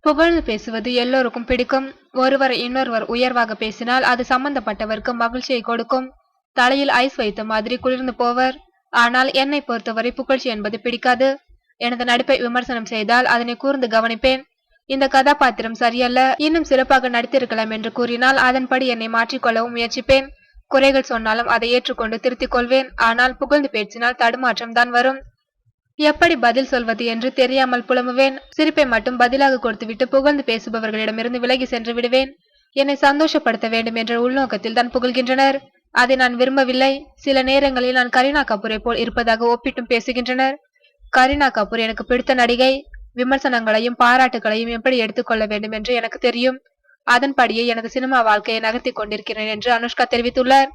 புகழ்ந்து பேசுவது எல்லோருக்கும் பிடிக்கும். ஒருவர் இன்னொருவர் உயர்வாக பேசினால் அது சம்பந்தப்பட்டவருக்கு மகிழ்ச்சியை கொடுக்கும். தலையில் ஐஸ் வைத்த மாதிரி குளிர்ந்து போவர். ஆனால் என்னை பொறுத்தவரை புகழ்ச்சி என்பது பிடிக்காது. எனது நடிப்பை விமர்சனம் செய்தால் அதனை கூர்ந்து கவனிப்பேன். இந்த கதாபாத்திரம் சரியல்ல, இன்னும் சிறப்பாக நடித்திருக்கலாம் என்று கூறினால் அதன்படி என்னை மாற்றிக்கொள்ளவும் முயற்சிப்பேன். குறைகள் சொன்னாலும் அதை ஏற்றுக்கொண்டு திருத்திக் கொள்வேன். ஆனால் புகழ்ந்து பேசினால் தடுமாற்றம் தான் வரும். எப்படி பதில் சொல்வது என்று தெரியாமல் புலம்புவேன். சிரிப்பை மட்டும் பதிலாக கொடுத்துவிட்டு புகழ்ந்து பேசுபவர்களிடமிருந்து விலகி சென்று விடுவேன். என்னை சந்தோஷப்படுத்த வேண்டும் என்ற உள்நோக்கத்தில் தான் புகழ்கின்றனர். அதை நான் விரும்பவில்லை. சில நேரங்களில் நான் கரீனா கபூரை போல் இருப்பதாக ஒப்பிட்டும் பேசுகின்றனர். கரீனா கபூர் எனக்கு பிடித்த நடிகை. விமர்சனங்களையும் பாராட்டுகளையும் எப்படி எடுத்துக்கொள்ள வேண்டும் என்று எனக்கு தெரியும். அதன்படியே எனது சினிமா வாழ்க்கையை நகர்த்தி கொண்டிருக்கிறேன் என்று அனுஷ்கா தெரிவித்துள்ளார்.